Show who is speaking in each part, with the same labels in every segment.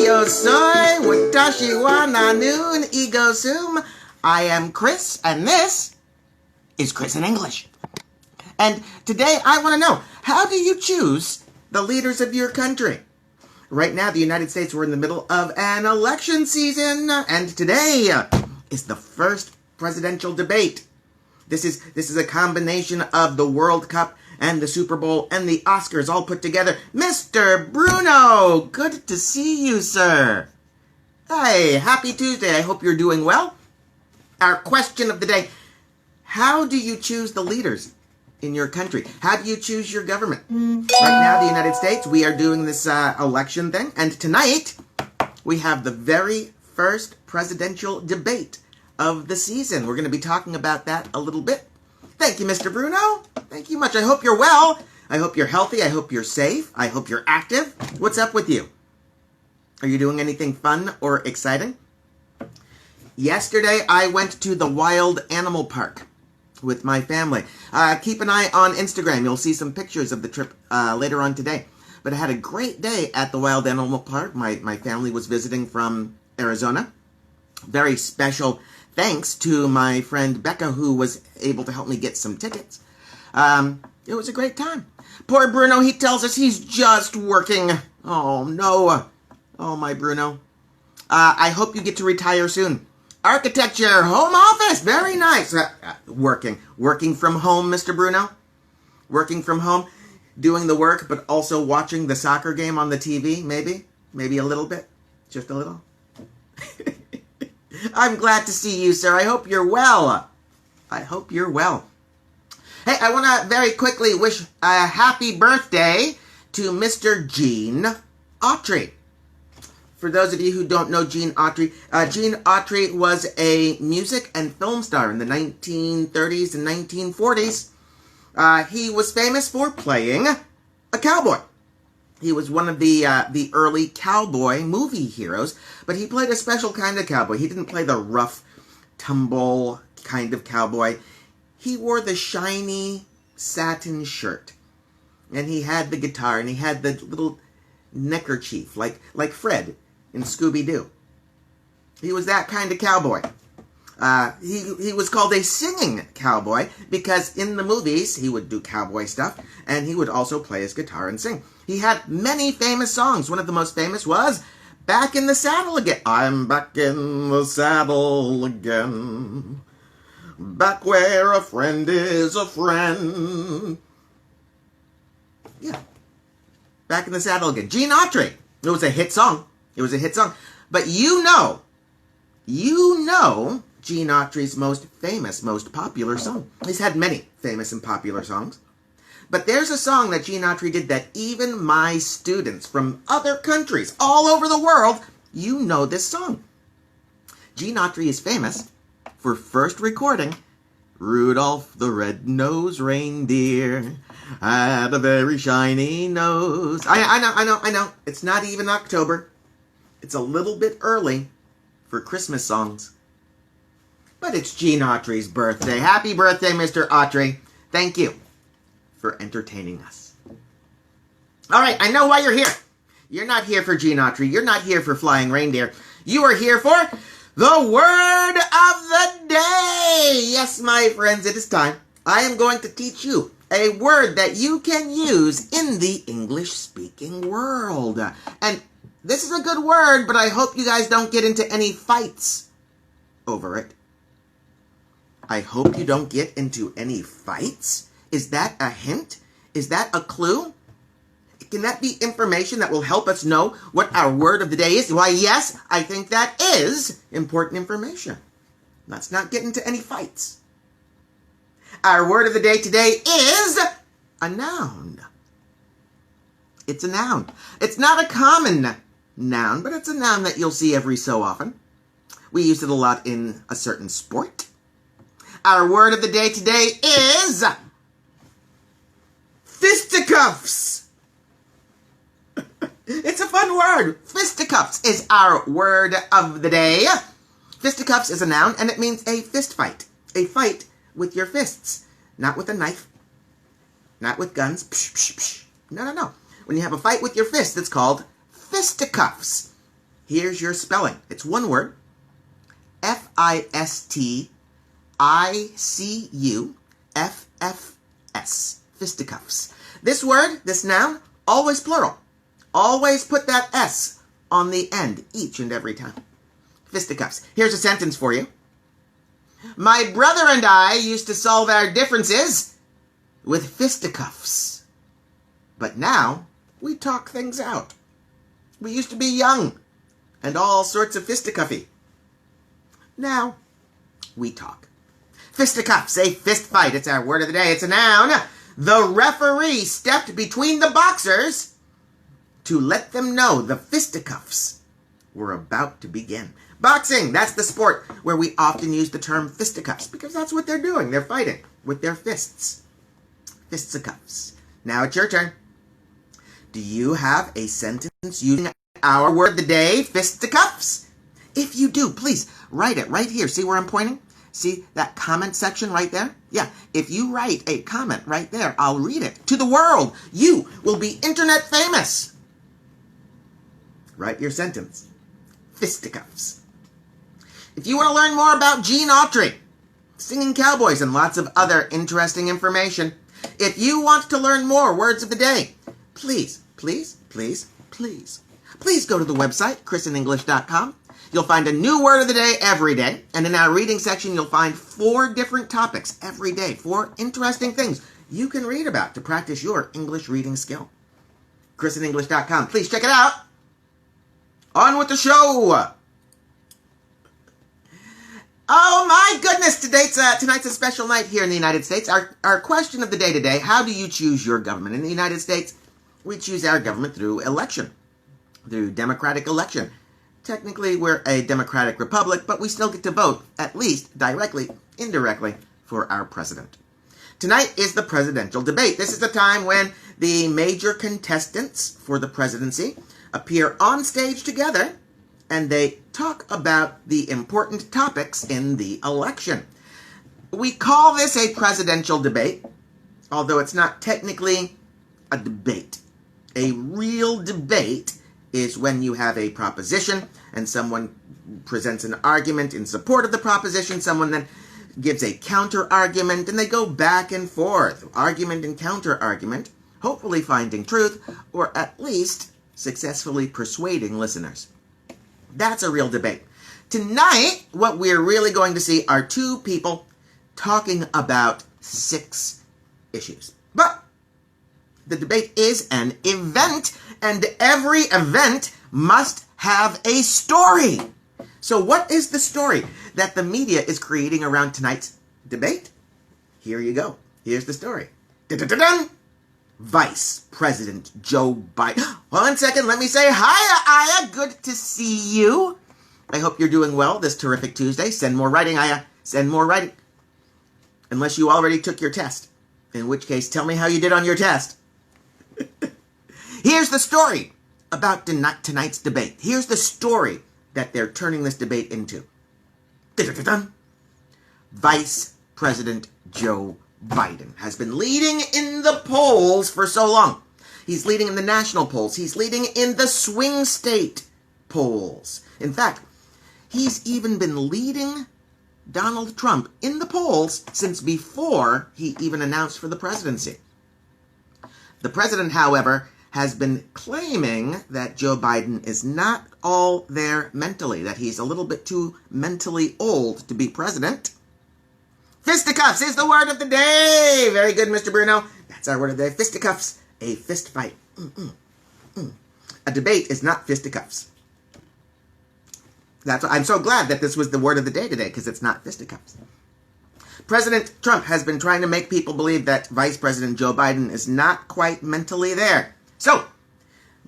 Speaker 1: yo soy watashi wa nanun ego sum. I am Chris, and this is Chris in English. And today I want to know, how do you choose the leaders of your country? Right now, the United States, we're in the middle of an election season, and today is the first presidential debate. This is a combination of the World Cup and the Super Bowl and the Oscars all put together. Mr. Bruno, good to see you, sir. Hey, happy Tuesday. I hope you're doing well. Our question of the day, how do you choose the leaders in your country? How do you choose your government? Right now, the United States, we are doing this election thing, and tonight we have the very first presidential debate of the season. We're going to be talking about that a little bit. Thank you, Mr. Bruno. Thank you much. I hope you're well. I hope you're healthy. I hope you're safe. I hope you're active. What's up with you? Are you doing anything fun or exciting? Yesterday, I went to the wild animal park with my family. Keep an eye on Instagram. You'll see some pictures of the trip later on today. But I had a great day at the wild animal park. My family was visiting from Arizona. Very special thanks to my friend Becca, who was able to help me get some tickets. It was a great time. Poor Bruno, he tells us he's just working. Oh, no. Oh, my Bruno. I hope you get to retire soon. Architecture, home office, very nice. Working from home, Mr. Bruno. Working from home, doing the work, but also watching the soccer game on the TV, maybe? Maybe a little bit? Just a little? I'm glad to see you, sir. I hope you're well. I hope you're well. Hey, I want to very quickly wish a happy birthday to Mr. Gene Autry. For those of you who don't know Gene Autry, Gene Autry was a music and film star in the 1930s and 1940s. He was famous for playing a cowboy. He was one of the early cowboy movie heroes, but he played a special kind of cowboy. He didn't play the rough, tumble kind of cowboy. He wore the shiny satin shirt, and he had the guitar, and he had the little neckerchief, like Fred in Scooby-Doo. He was that kind of cowboy. He was called a singing cowboy because in the movies he would do cowboy stuff, and he would also play his guitar and sing. He had many famous songs. One of the most famous was Back in the Saddle Again. I'm back in the saddle again, back where a friend is a friend. Yeah, Back in the Saddle Again. Gene Autry. It was a hit song. It was a hit song. But you know Gene Autry's most famous, most popular song. He's had many famous and popular songs. But there's a song that Gene Autry did that even my students from other countries all over the world, you know this song. Gene Autry is famous for first recording Rudolph the Red-Nosed Reindeer had a very shiny nose. I know. It's not even October. It's a little bit early for Christmas songs. But it's Gene Autry's birthday. Happy birthday, Mr. Autry. Thank you for entertaining us. All right, I know why you're here. You're not here for Gene Autry. You're not here for flying reindeer. You are here for the word of the day. Yes, my friends, it is time. I am going to teach you a word that you can use in the English-speaking world. And this is a good word, but I hope you guys don't get into any fights over it. I hope you don't get into any fights. Is that a hint? Is that a clue? Can that be information that will help us know what our word of the day is? Why, yes, I think that is important information. Let's not get into any fights. Our word of the day today is a noun. It's a noun. It's not a common noun, but it's a noun that you'll see every so often. We use it a lot in a certain sport. Our word of the day today is fisticuffs. It's a fun word. Fisticuffs is our word of the day. Fisticuffs is a noun, and it means a fist fight. A fight with your fists. Not with a knife. Not with guns. Psh, psh, psh. No. When you have a fight with your fists, it's called fisticuffs. Here's your spelling. It's one word. Fisticuffs. Fisticuffs. This word, this noun, always plural. Always put that S on the end each and every time. Fisticuffs. Here's a sentence for you. My brother and I used to solve our differences with fisticuffs. But now we talk things out. We used to be young and all sorts of fisticuffy. Now we talk. Fisticuffs, a fist fight. It's our word of the day. It's a noun. The referee stepped between the boxers to let them know the fisticuffs were about to begin. Boxing, that's the sport where we often use the term fisticuffs because that's what they're doing. They're fighting with their fists. Fisticuffs. Now it's your turn. Do you have a sentence using our word of the day, fisticuffs? If you do, please write it right here. See where I'm pointing? See that comment section right there? Yeah, if you write a comment right there, I'll read it to the world. You will be internet famous. Write your sentence. Fisticuffs. If you want to learn more about Gene Autry, singing cowboys, and lots of other interesting information, if you want to learn more words of the day, please go to the website, ChrisinEnglish.com. You'll find a new word of the day every day. And in our reading section, you'll find 4 different topics every day, 4 interesting things you can read about to practice your English reading skill. ChrisinEnglish.com. Please check it out. On with the show. Oh my goodness, tonight's a special night here in the United States. Our question of the day today, how do you choose your government? In the United States, we choose our government through election, through democratic election. Technically, we're a democratic republic, but we still get to vote, at least directly, indirectly, for our president. Tonight is the presidential debate. This is the time when the major contestants for the presidency appear on stage together, and they talk about the important topics in the election. We call this a presidential debate, although it's not technically a debate. A real debate is when you have a proposition and someone presents an argument in support of the proposition, someone then gives a counter-argument, and they go back and forth, argument and counter-argument, hopefully finding truth, or at least successfully persuading listeners. That's a real debate. Tonight, what we're really going to see are 2 people talking about 6 issues. But the debate is an event, and every event must have a story. So what is the story that the media is creating around tonight's debate? Here you go. Here's the story. Dun-dun-dun-dun. Vice President Joe Biden. 1 second, let me say hi, Aya. Good to see you. I hope you're doing well this terrific Tuesday. Send more writing, Aya. Send more writing. Unless you already took your test. In which case, tell me how you did on your test. Here's the story about tonight's debate. Here's the story that they're turning this debate into. Dun-dun-dun-dun. Vice President Joe Biden has been leading in the polls for so long. He's leading in the national polls. He's leading in the swing state polls. In fact, he's even been leading Donald Trump in the polls since before he even announced for the presidency. The president, however, has been claiming that Joe Biden is not all there mentally, that he's a little bit too mentally old to be president. Fisticuffs is the word of the day. Very good, Mr. Bruno. That's our word of the day. Fisticuffs, a fist fight. A debate is not fisticuffs. I'm so glad that this was the word of the day today, because it's not fisticuffs. President Trump has been trying to make people believe that Vice President Joe Biden is not quite mentally there. So,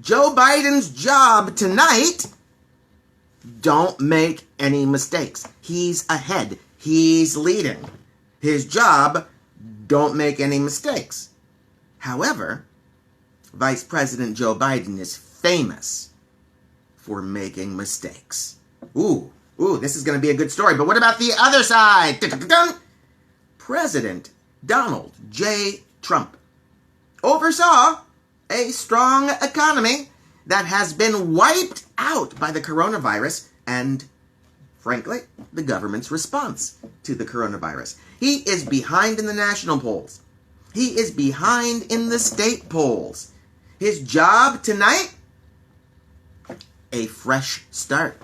Speaker 1: Joe Biden's job tonight, don't make any mistakes. He's ahead. He's leading. His job, don't make any mistakes. However, Vice President Joe Biden is famous for making mistakes. Ooh, this is going to be a good story. But what about the other side? Dun-dun-dun-dun. President Donald J. Trump oversaw a strong economy that has been wiped out by the coronavirus and, frankly, the government's response to the coronavirus. He is behind in the national polls. He is behind in the state polls. His job tonight? A fresh start.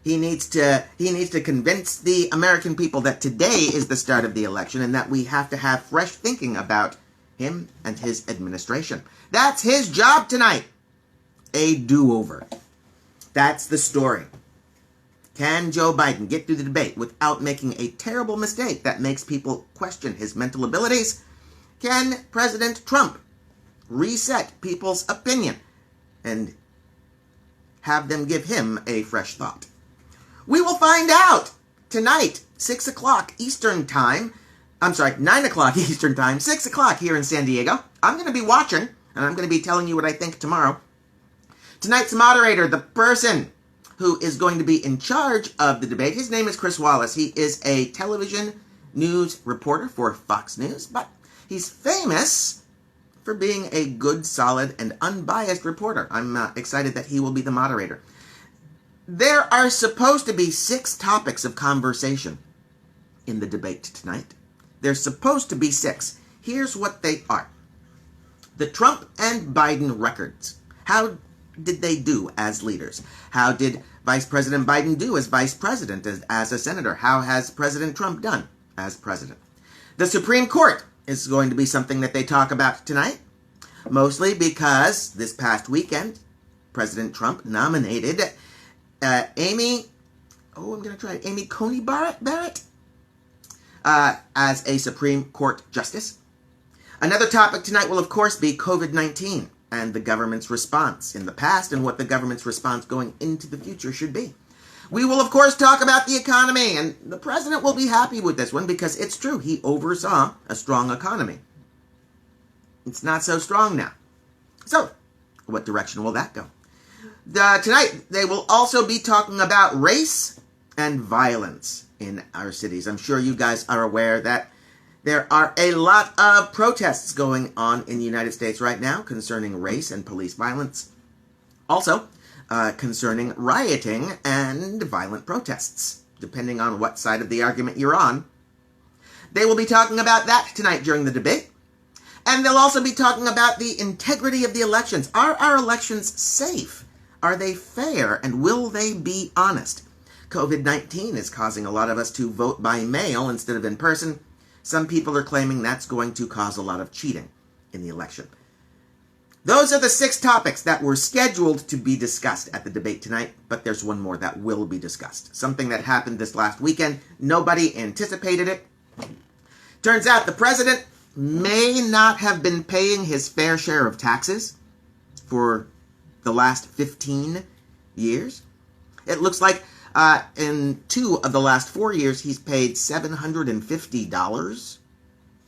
Speaker 1: He needs to convince the American people that today is the start of the election and that we have to have fresh thinking about him and his administration. That's his job tonight. A do-over. That's the story. Can Joe Biden get through the debate without making a terrible mistake that makes people question his mental abilities? Can President Trump reset people's opinion and have them give him a fresh thought? We will find out tonight, 6 o'clock Eastern Time. I'm sorry, 9 o'clock Eastern Time, 6 o'clock here in San Diego. I'm going to be watching, and I'm going to be telling you what I think tomorrow. Tonight's moderator, the person who is going to be in charge of the debate, his name is Chris Wallace. He is a television news reporter for Fox News, but he's famous for being a good, solid, and unbiased reporter. I'm excited that he will be the moderator. There are supposed to be 6 topics of conversation in the debate tonight. There's supposed to be 6. Here's what they are. The Trump and Biden records. How did they do as leaders? How did Vice President Biden do as vice president, as a senator? How has President Trump done as president? The Supreme Court is going to be something that they talk about tonight, mostly because this past weekend, President Trump nominated Amy Coney Barrett as a Supreme Court justice. Another topic tonight will, of course, be COVID-19 and the government's response in the past and what the government's response going into the future should be. We will, of course, talk about the economy, and the president will be happy with this one because it's true. He oversaw a strong economy. It's not so strong now. So, what direction will that go? Tonight, they will also be talking about race and violence in our cities. I'm sure you guys are aware that there are a lot of protests going on in the United States right now concerning race and police violence. Also, concerning rioting and violent protests, depending on what side of the argument you're on. They will be talking about that tonight during the debate. And they'll also be talking about the integrity of the elections. Are our elections safe? Are they fair? And will they be honest? COVID-19 is causing a lot of us to vote by mail instead of in person. Some people are claiming that's going to cause a lot of cheating in the election. Those are the 6 topics that were scheduled to be discussed at the debate tonight, but there's one more that will be discussed. Something that happened this last weekend. Nobody anticipated it. Turns out the president may not have been paying his fair share of taxes for the last 15 years. It looks like in 2 of the last 4 years, he's paid $750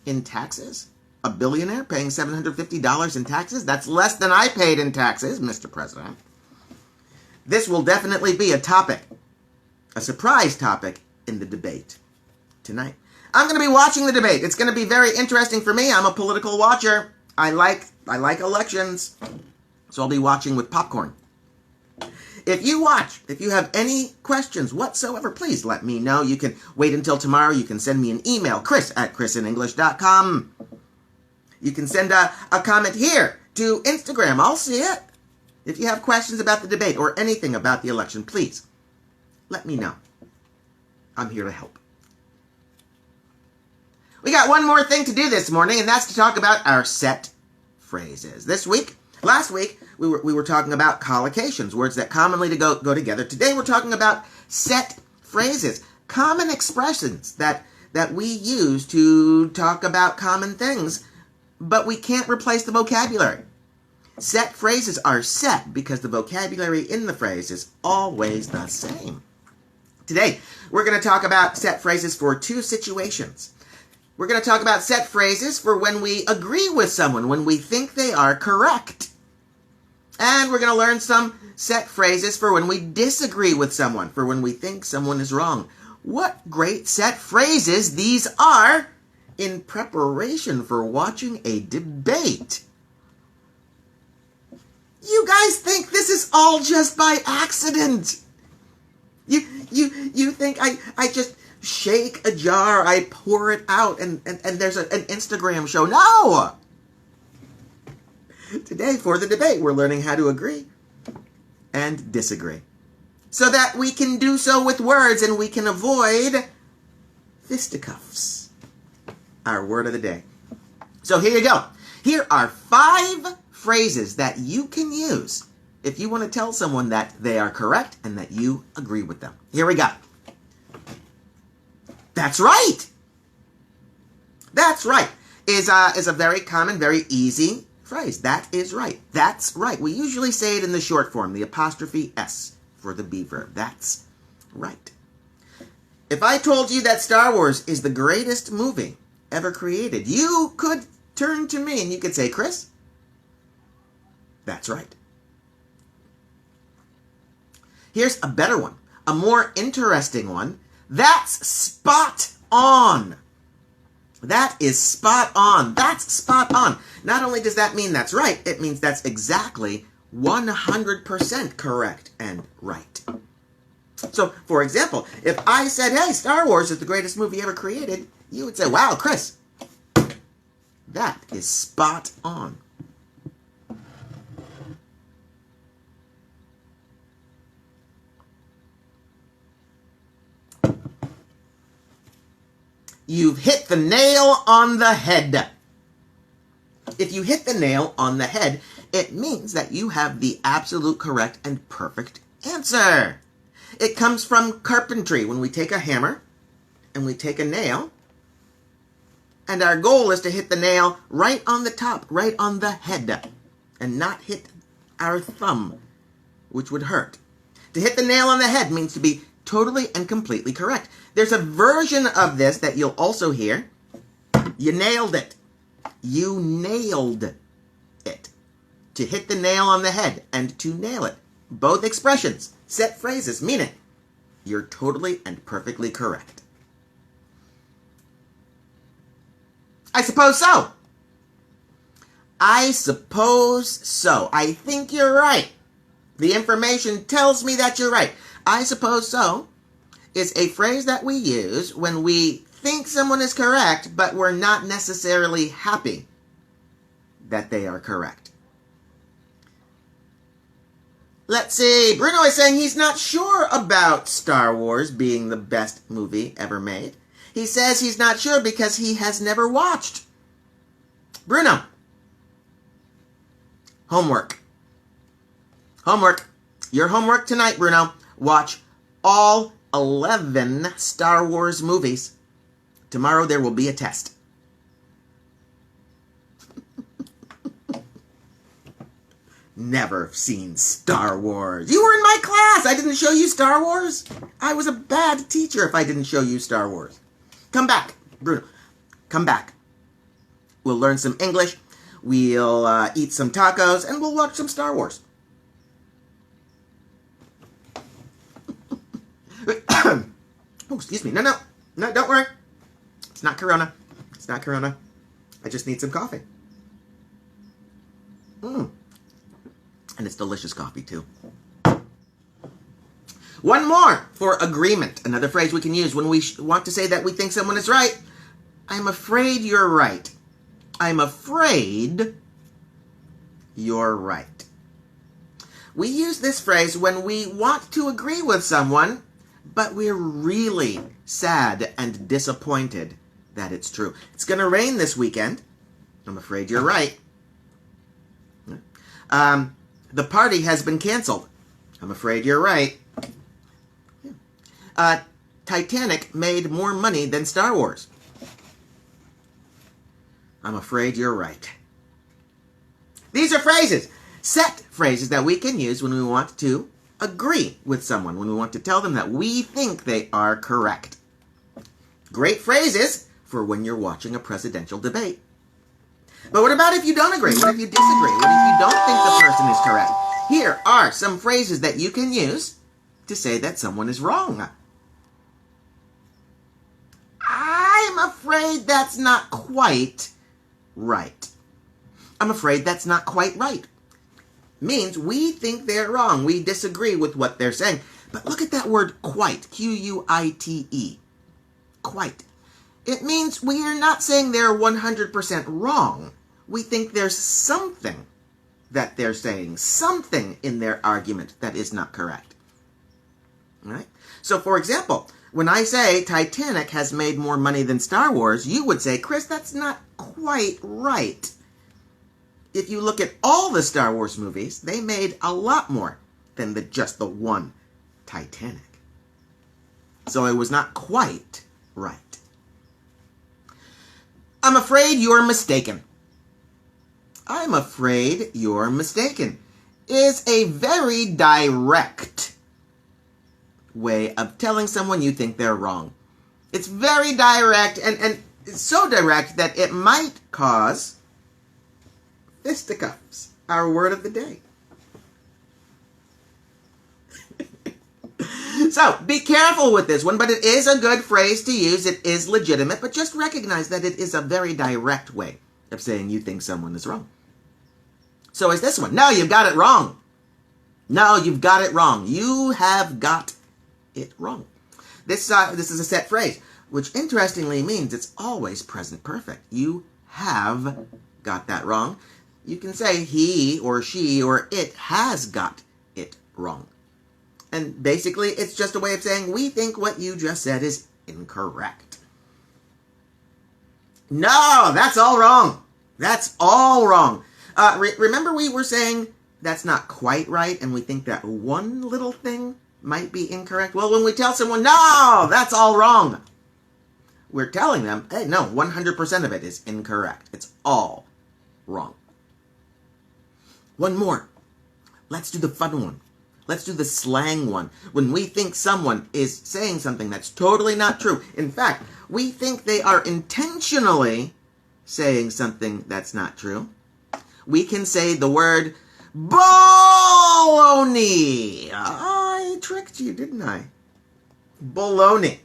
Speaker 1: in taxes. A billionaire paying $750 in taxes? That's less than I paid in taxes, Mr. President. This will definitely be a topic, a surprise topic in the debate tonight. I'm going to be watching the debate. It's going to be very interesting for me. I'm a political watcher. I like elections, so I'll be watching with popcorn. If you watch, if you have any questions whatsoever, please let me know. You can wait until tomorrow. You can send me an email, chris@ChrisinEnglish.com. You can send a comment here to Instagram. I'll see it. If you have questions about the debate or anything about the election, please let me know. I'm here to help. We got one more thing to do this morning, and that's to talk about our set phrases. Last week, we were talking about collocations, words that commonly go together. Today, we're talking about set phrases, common expressions that we use to talk about common things, but we can't replace the vocabulary. Set phrases are set because the vocabulary in the phrase is always the same. Today, we're going to talk about set phrases for 2 situations. We're going to talk about set phrases for when we agree with someone, when we think they are correct. And we're going to learn some set phrases for when we disagree with someone, for when we think someone is wrong. What great set phrases these are in preparation for watching a debate. You guys think this is all just by accident. You think I just shake a jar, I pour it out, and there's an Instagram show. No! Today, for the debate, we're learning how to agree and disagree, so that we can do so with words and we can avoid fisticuffs. Our word of the day. So here you go. Here are 5 phrases that you can use if you want to tell someone that they are correct and that you agree with them. Here we go. That's right. That's right is a very common, very easy phrase. That is right. That's right. We usually say it in the short form, the apostrophe S for the be verb. That's right. If I told you that Star Wars is the greatest movie ever created, you could turn to me and you could say, Chris, that's right. Here's a better one, a more interesting one. That's spot on. That is spot on. That's spot on. Not only does that mean that's right, it means that's exactly 100% correct and right. So, for example, if I said, hey, Star Wars is the greatest movie ever created, you would say, wow, Chris, that is spot on. You've hit the nail on the head. If you hit the nail on the head, it means that you have the absolute correct and perfect answer. It comes from carpentry, when we take a hammer and we take a nail, and our goal is to hit the nail right on the top, right on the head, and not hit our thumb, which would hurt. To hit the nail on the head means to be totally and completely correct. There's a version of this that you'll also hear. You nailed it. You nailed it. To hit the nail on the head and to nail it. Both expressions, set phrases, meaning you're totally and perfectly correct. I suppose so. I suppose so. I think you're right. The information tells me that you're right. I suppose so is a phrase that we use when we think someone is correct, but we're not necessarily happy that they are correct. Let's see. Bruno is saying he's not sure about Star Wars being the best movie ever made. He says he's not sure because he has never watched. Bruno. Homework. Homework. Your homework tonight, Bruno. Watch all 11 Star Wars movies. Tomorrow there will be a test. Never seen Star Wars. You were in my class. I didn't show you Star Wars. I was a bad teacher if I didn't show you Star Wars. Come back, Bruno. Come back. We'll learn some English. We'll eat some tacos, and we'll watch some Star Wars. Oh, excuse me. No, don't worry. It's not Corona. It's not Corona. I just need some coffee. And it's delicious coffee, too. One more for agreement. Another phrase we can use when we want to say that we think someone is right. I'm afraid you're right. I'm afraid you're right. We use this phrase when we want to agree with someone, but we're really sad and disappointed that it's true. It's going to rain this weekend. I'm afraid you're right. The party has been canceled. I'm afraid you're right. Titanic made more money than Star Wars. I'm afraid you're right. These are phrases, set phrases that we can use when we want to agree with someone, when we want to tell them that we think they are correct. Great phrases for when you're watching a presidential debate. But what about if you don't agree? What if you disagree? What if you don't think the person is correct? Here are some phrases that you can use to say that someone is wrong. I'm afraid that's not quite right. I'm afraid that's not quite right. means we think they're wrong. We disagree with what they're saying. But look at that word quite, Q-U-I-T-E, quite. It means we are not saying they're 100% wrong. We think there's something that they're saying, something in their argument that is not correct. All right? So, for example, when I say Titanic has made more money than Star Wars, you would say, Chris, that's not quite right. If you look at all the Star Wars movies, they made a lot more than just the one Titanic. So it was not quite right. I'm afraid you're mistaken. I'm afraid you're mistaken is a very direct way of telling someone you think they're wrong. It's very direct, and it's so direct that it might cause fisticuffs, our word of the day. So, be careful with this one, but it is a good phrase to use. It is legitimate, but just recognize that it is a very direct way of saying you think someone is wrong. So is this one. No, you've got it wrong. No, you've got it wrong. You have got it wrong. This is a set phrase, which interestingly means it's always present perfect. You have got that wrong. You can say he or she or it has got it wrong. And basically, it's just a way of saying we think what you just said is incorrect. No, that's all wrong. That's all wrong. Remember we were saying that's not quite right, and we think that one little thing might be incorrect? Well, when we tell someone, no, that's all wrong, we're telling them, hey, no, 100% of it is incorrect. It's all wrong. One more. Let's do the fun one. Let's do the slang one. When we think someone is saying something that's totally not true. In fact, we think they are intentionally saying something that's not true. We can say the word baloney. I tricked you, didn't I? Baloney.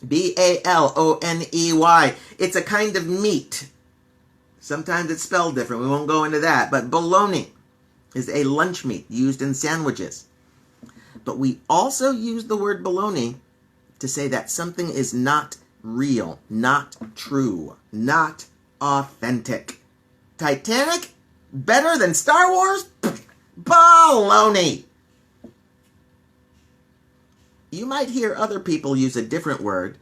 Speaker 1: B-A-L-O-N-E-Y. It's a kind of meat. Sometimes it's spelled different. We won't go into that. But bologna is a lunch meat used in sandwiches. But we also use the word baloney to say that something is not real, not true, not authentic. Titanic? Better than Star Wars? Baloney! You might hear other people use a different word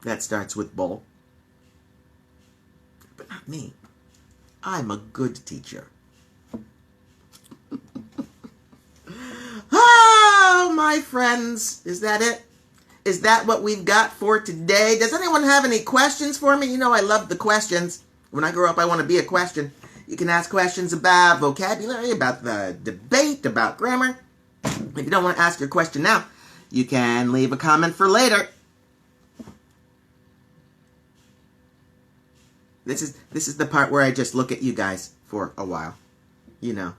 Speaker 1: that starts with bull. But not me. I'm a good teacher. Oh, my friends. Is that it? Is that what we've got for today? Does anyone have any questions for me? You know I love the questions. When I grow up, I want to be a question. You can ask questions about vocabulary, about the debate, about grammar. If you don't want to ask your question now, you can leave a comment for later. This is the part where I just look at you guys for a while. You know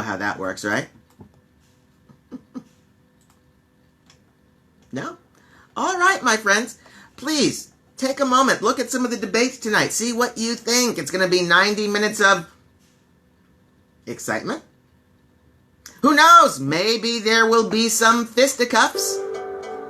Speaker 1: how that works, right? No? All right, my friends. Please, take a moment. Look at some of the debates tonight. See what you think. It's going to be 90 minutes of excitement. Who knows? Maybe there will be some fisticuffs.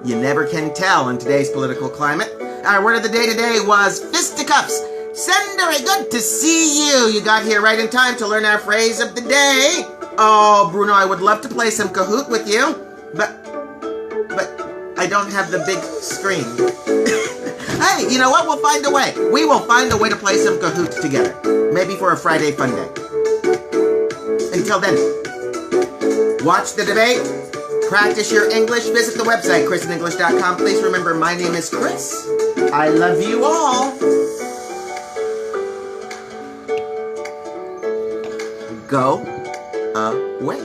Speaker 1: You never can tell in today's political climate. Our word of the day today was fisticuffs. Senderi, good to see you. You got here right in time to learn our phrase of the day. Oh, Bruno, I would love to play some Kahoot with you, but I don't have the big screen. Hey, you know what? We'll find a way. We will find a way to play some Kahoot together. Maybe for a Friday fun day. Until then, watch the debate. Practice your English. Visit the website, ChrisinEnglish.com. Please remember, my name is Chris. I love you all. Go away.